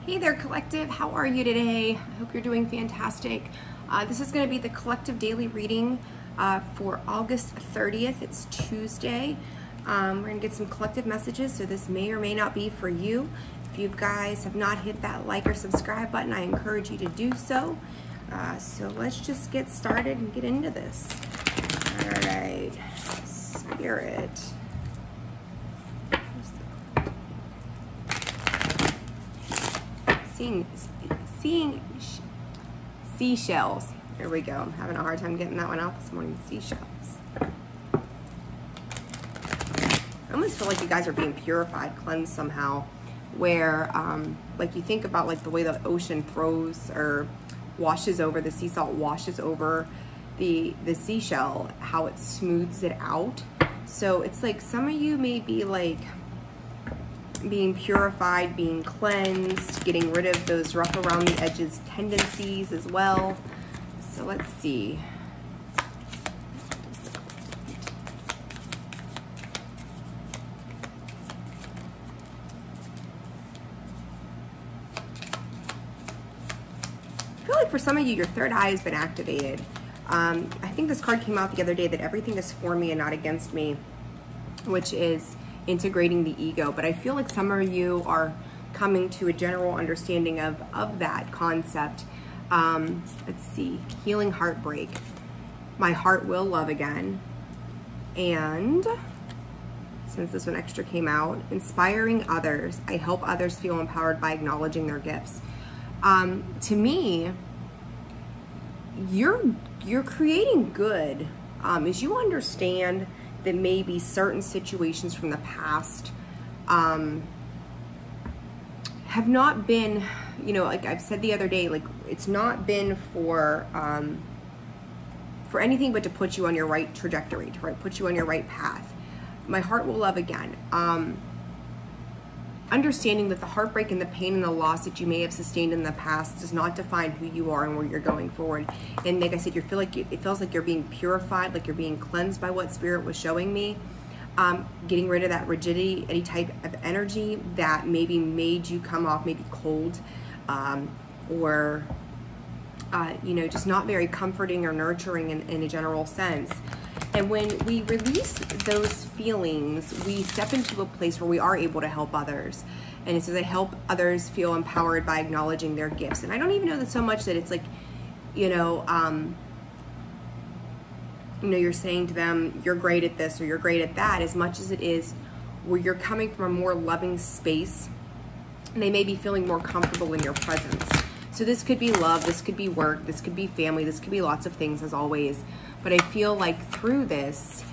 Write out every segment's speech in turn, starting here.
Hey there, collective. How are you today? I hope you're doing fantastic. This is going to be the collective daily reading for August 30th. It's Tuesday. We're going to get some collective messages, so this may or may not be for you. If you guys have not hit that like or subscribe button, I encourage you to do so. So let's just get started and get into this. All right, Spirit. Seeing seashells. There we go. I'm having a hard time getting that one out this morning. Seashells. I almost feel like you guys are being purified, cleansed somehow. Where, like you think about like the way the ocean throws or washes over, the sea salt washes over the seashell, how it smooths it out. So it's like some of you may be like being purified, being cleansed, getting rid of those rough around the edges tendencies as well. So let's see. I feel like for some of you, your third eye has been activated. I think this card came out the other day that everything is for me and not against me, which is integrating the ego. But I feel like some of you are coming to a general understanding of that concept. Let's see, healing heartbreak. My heart will love again. And since this one extra came out, inspiring others. I help others feel empowered by acknowledging their gifts. To me, you're creating good as you understand that maybe certain situations from the past have not been, you know, like I've said the other day, like it's not been for anything but to put you on your right trajectory, to put you on your right path. My heart will love again. Understanding that the heartbreak and the pain and the loss that you may have sustained in the past does not define who you are and where you're going forward. And like I said, it feels like you're being purified, like you're being cleansed by what Spirit was showing me. Getting rid of that rigidity, any type of energy that maybe made you come off maybe cold, or you know, just not very comforting or nurturing in a general sense. And when we release those feelings, we step into a place where we are able to help others. And it says, I help others feel empowered by acknowledging their gifts. And I don't even know that so much that it's like, you know, you're saying to them, you're great at this or you're great at that, as much as it is where you're coming from a more loving space. And they may be feeling more comfortable in your presence. So this could be love, this could be work, this could be family, this could be lots of things as always. But I feel like through this,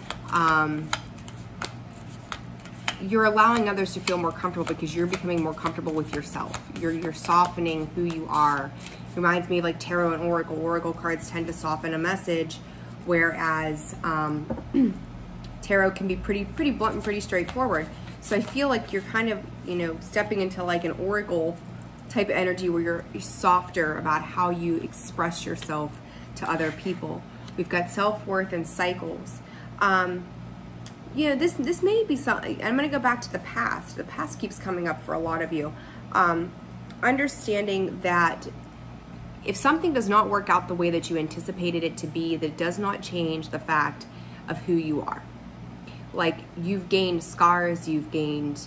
you're allowing others to feel more comfortable because you're becoming more comfortable with yourself. You're softening who you are. It reminds me of like tarot and oracle. Oracle cards tend to soften a message, whereas tarot can be pretty blunt and pretty straightforward. So I feel like you're kind of, you know, stepping into like an oracle type of energy where you're softer about how you express yourself to other people. We've got self-worth and cycles. You know, this may be something, I'm going to go back to the past. The past keeps coming up for a lot of you. Understanding that if something does not work out the way that you anticipated it to be, that it does not change the fact of who you are. Like, you've gained scars, you've gained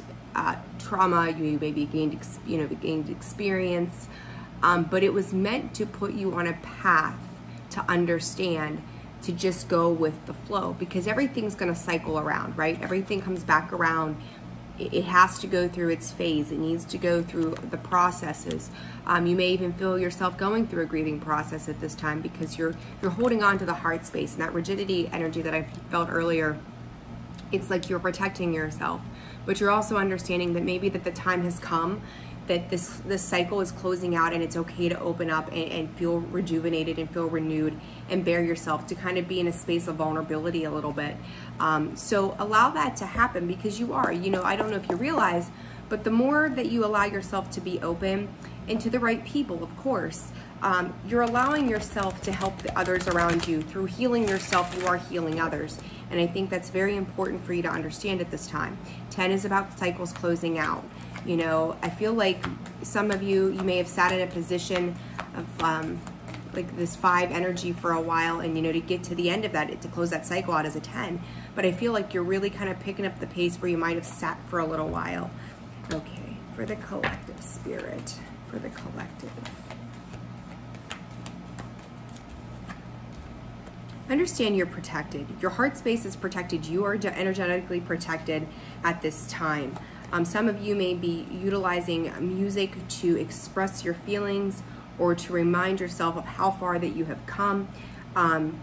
trauma, you maybe gained experience, but it was meant to put you on a path to understand, to just go with the flow, because everything's going to cycle around, right? Everything comes back around. It has to go through its phase. It needs to go through the processes. You may even feel yourself going through a grieving process at this time because you're holding on to the heart space and that rigidity energy that I felt earlier. It's like you're protecting yourself, but you're also understanding that maybe that the time has come, that this cycle is closing out and it's okay to open up and feel rejuvenated and feel renewed and bear yourself, to kind of be in a space of vulnerability a little bit. So allow that to happen, because you are, you know, I don't know if you realize, but the more that you allow yourself to be open and to the right people, of course, you're allowing yourself to help the others around you. Through healing yourself, you are healing others. And I think that's very important for you to understand at this time. 10 is about cycles closing out. You know, I feel like some of you may have sat in a position of like this 5 energy for a while, and you know, to get to the end of that, to close that cycle out as a 10. But I feel like you're really kind of picking up the pace where you might have sat for a little while. Okay, for the collective spirit, for the collective. Understand you're protected. Your heart space is protected. You are energetically protected at this time. Some of you may be utilizing music to express your feelings or to remind yourself of how far that you have come. And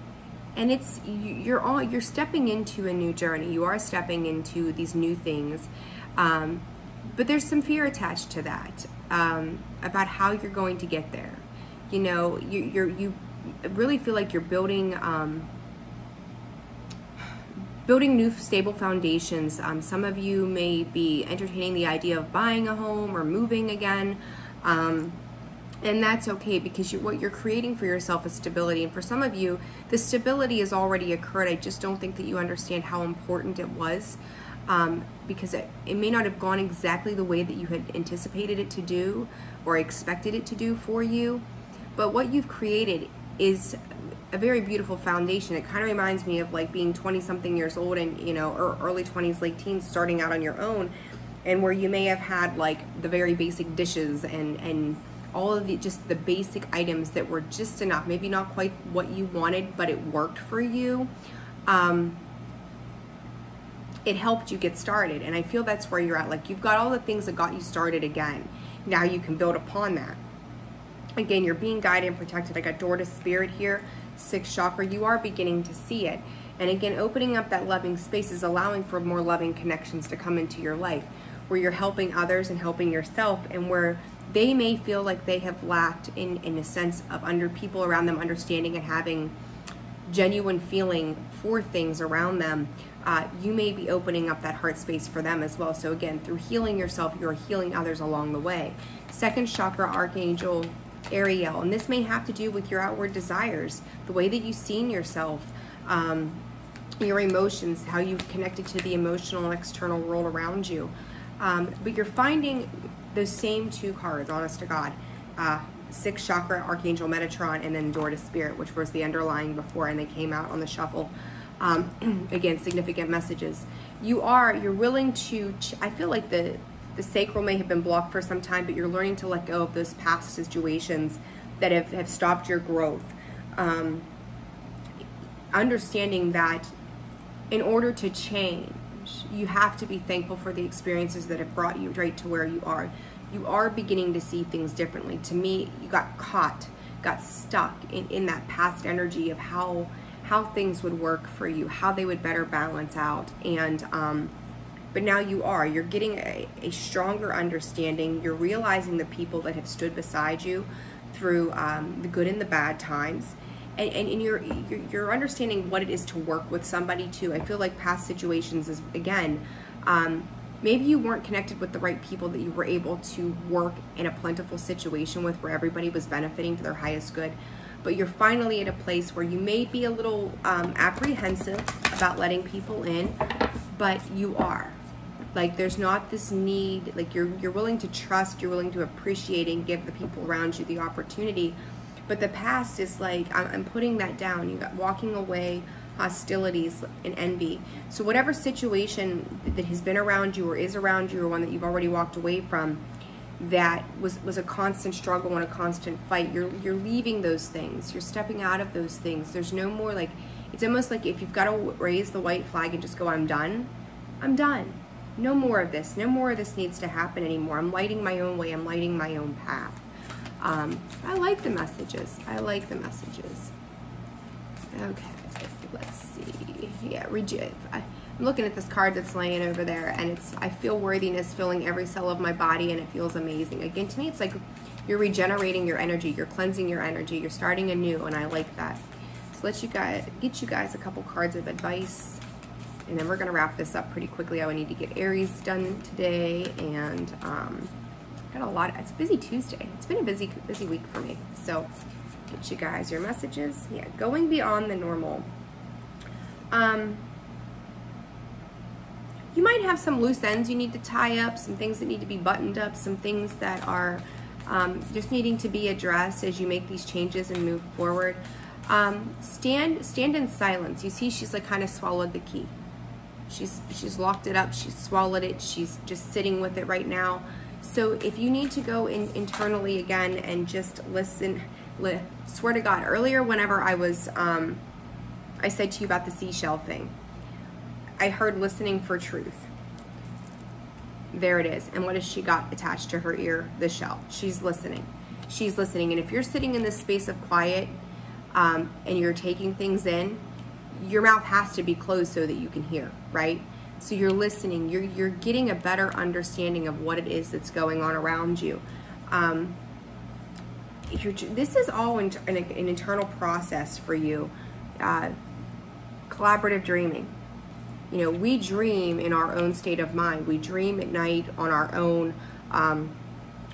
you're stepping into a new journey. You are stepping into these new things. But there's some fear attached to that, about how you're going to get there. You know, you really feel like you're building new stable foundations. Some of you may be entertaining the idea of buying a home or moving again. And that's okay, because what you're creating for yourself is stability. And for some of you, the stability has already occurred. I just don't think that you understand how important it was, because it may not have gone exactly the way that you had anticipated it to do or expected it to do for you. But what you've created is a very beautiful foundation. It kind of reminds me of like being 20-something years old and, you know, or early 20s, late teens, starting out on your own, and where you may have had like the very basic dishes and all of just the basic items that were just enough, maybe not quite what you wanted, but it worked for you. It helped you get started. And I feel that's where you're at. Like, you've got all the things that got you started again. Now you can build upon that. Again, you're being guided and protected. I got door to spirit here, 6th chakra. You are beginning to see it. And again, opening up that loving space is allowing for more loving connections to come into your life, where you're helping others and helping yourself, and where they may feel like they have lacked in a sense of people around them understanding and having genuine feeling for things around them. You may be opening up that heart space for them as well. So again, through healing yourself, you're healing others along the way. 2nd chakra, Archangel Ariel, and this may have to do with your outward desires, the way that you've seen yourself, your emotions, how you've connected to the emotional and external world around you. But you're finding those same 2 cards, honest to God. 6th chakra, Archangel Metatron, and then door to spirit, which was the underlying before, and they came out on the shuffle. Again, significant messages. You're willing to, I feel like the sacral may have been blocked for some time, but you're learning to let go of those past situations that have stopped your growth. Understanding that in order to change, you have to be thankful for the experiences that have brought you right to where you are. You are beginning to see things differently. To me, you got stuck in that past energy of how things would work for you, how they would better balance out. And but now you're getting a stronger understanding. You're realizing the people that have stood beside you through the good and the bad times. And you're understanding what it is to work with somebody too. I feel like past situations is, again, maybe you weren't connected with the right people that you were able to work in a plentiful situation with, where everybody was benefiting to their highest good. But you're finally at a place where you may be a little apprehensive about letting people in, but you are. Like, there's not this need, like you're willing to trust, you're willing to appreciate and give the people around you the opportunity. But the past is like, I'm putting that down. You got walking away, hostilities, and envy. So whatever situation that has been around you or is around you, or one that you've already walked away from, that was a constant struggle and a constant fight, you're leaving those things. You're stepping out of those things. There's no more, like, it's almost like if you've got to raise the white flag and just go, I'm done. I'm done. No more of this. No more of this needs to happen anymore. I'm lighting my own way. I'm lighting my own path. I like the messages. I like the messages. Okay, let's see. Yeah, I'm looking at this card that's laying over there, and I feel worthiness filling every cell of my body, and it feels amazing. Again, to me, it's like you're regenerating your energy. You're cleansing your energy. You're starting anew, and I like that. So get you guys a couple cards of advice, and then we're going to wrap this up pretty quickly. I need to get Aries done today, and got a lot. It's a busy Tuesday. It's been a busy week for me. So get you guys your messages. Yeah, going beyond the normal. you might have some loose ends you need to tie up, some things that need to be buttoned up, some things that are just needing to be addressed as you make these changes and move forward. Stand in silence. You see, she's like kind of swallowed the key. She's locked it up. She's swallowed it. She's just sitting with it right now. So if you need to go internally again and just listen, swear to God, earlier whenever I was, I said to you about the seashell thing, I heard listening for truth. There it is. And what has she got attached to her ear? The shell. She's listening. She's listening. And if you're sitting in this space of quiet and you're taking things in, your mouth has to be closed so that you can hear, right? So you're listening. You're getting a better understanding of what it is that's going on around you. This is all an internal process for you. Collaborative dreaming. You know, we dream in our own state of mind. We dream at night on our own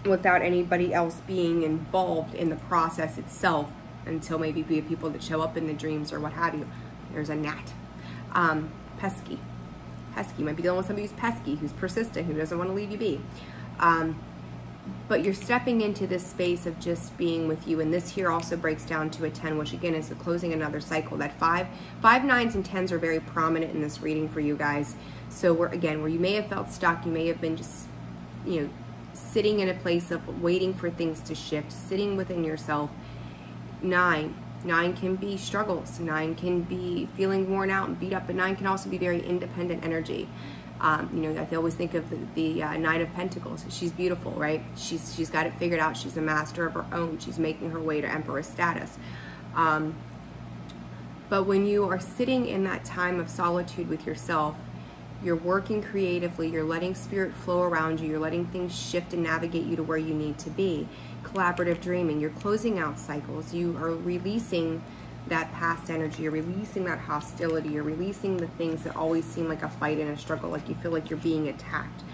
without anybody else being involved in the process itself, until maybe we have people that show up in the dreams or what have you. There's a gnat. Pesky. Pesky. You might be dealing with somebody who's pesky, who's persistent, who doesn't want to leave you be. But you're stepping into this space of just being with you. And this here also breaks down to a 10, which again is closing another cycle. That 5, 9s, and 10s are very prominent in this reading for you guys. So where you may have felt stuck, you may have been just, you know, sitting in a place of waiting for things to shift, sitting within yourself. 9 can be struggles. 9 can be feeling worn out and beat up, but 9 can also be very independent energy. You know, I always think of the Knight of Pentacles. She's beautiful, right? She's got it figured out. She's a master of her own. She's making her way to Empress status. But when you are sitting in that time of solitude with yourself, you're working creatively, you're letting spirit flow around you, you're letting things shift and navigate you to where you need to be. Collaborative dreaming, you're closing out cycles, you are releasing that past energy, you're releasing that hostility, you're releasing the things that always seem like a fight and a struggle, like you feel like you're being attacked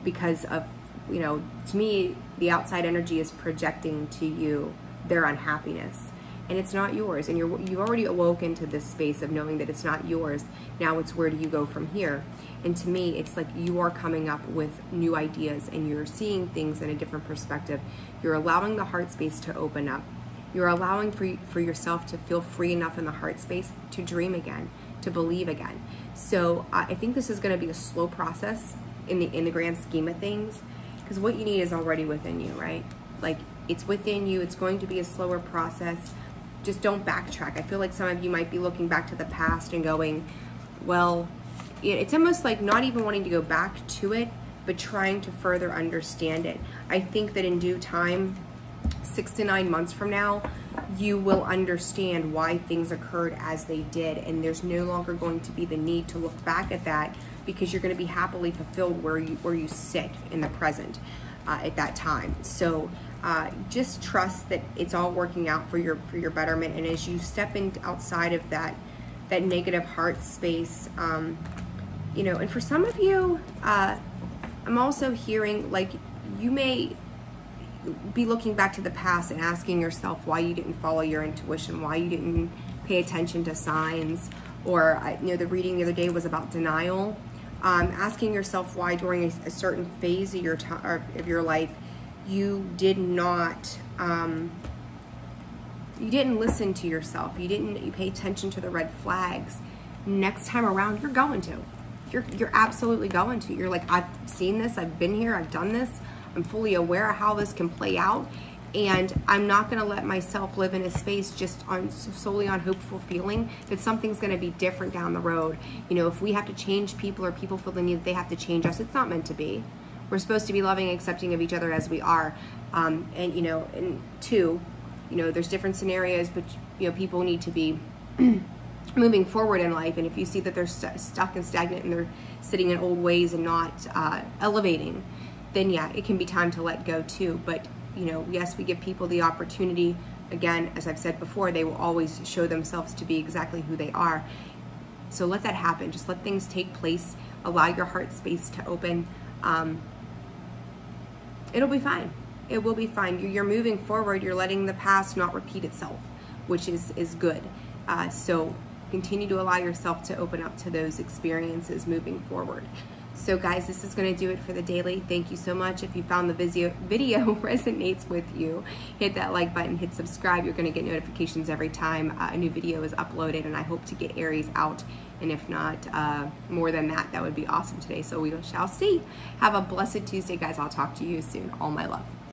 because of, you know, to me, the outside energy is projecting to you their unhappiness. And it's not yours, and you've already awoken to this space of knowing that it's not yours. Now it's where do you go from here? And to me, it's like you are coming up with new ideas and you're seeing things in a different perspective. You're allowing the heart space to open up. You're allowing for yourself to feel free enough in the heart space to dream again, to believe again. So I think this is going to be a slow process in the grand scheme of things, because what you need is already within you, right? Like, it's within you. It's going to be a slower process. Just don't backtrack. I feel like some of you might be looking back to the past and going, well, it's almost like not even wanting to go back to it, but trying to further understand it. I think that in due time, 6 to 9 months from now, you will understand why things occurred as they did, and there's no longer going to be the need to look back at that, because you're going to be happily fulfilled where you sit in the present at that time. So just trust that it's all working out for your betterment. And as you step in outside of that negative heart space, you know, and for some of you, I'm also hearing like you may be looking back to the past and asking yourself why you didn't follow your intuition, why you didn't pay attention to signs, or you know, the reading the other day was about denial. Asking yourself why during a certain phase of your life you did not, you didn't listen to yourself. You pay attention to the red flags. Next time around, you're going to. You're absolutely going to. You're like, I've seen this, I've been here, I've done this. I'm fully aware of how this can play out, and I'm not going to let myself live in a space just solely on hopeful feeling that something's going to be different down the road. You know, if we have to change people, or people feel the need that they have to change us, it's not meant to be. We're supposed to be loving and accepting of each other as we are. And you know, and two, you know, there's different scenarios, but you know, people need to be moving forward in life. And if you see that they're stuck and stagnant and they're sitting in old ways and not elevating, then yeah, it can be time to let go too. But you know, yes, we give people the opportunity. Again, as I've said before, they will always show themselves to be exactly who they are. So let that happen. Just let things take place. Allow your heart space to open. It'll be fine. It will be fine. You're moving forward. You're letting the past not repeat itself, which is good. So continue to allow yourself to open up to those experiences moving forward. So guys, this is going to do it for the daily. Thank you so much. If you found the video resonates with you, hit that like button, hit subscribe. You're going to get notifications every time a new video is uploaded, and I hope to get Aries out. And if not, more than that, that would be awesome today. So we shall see. Have a blessed Tuesday, guys. I'll talk to you soon. All my love.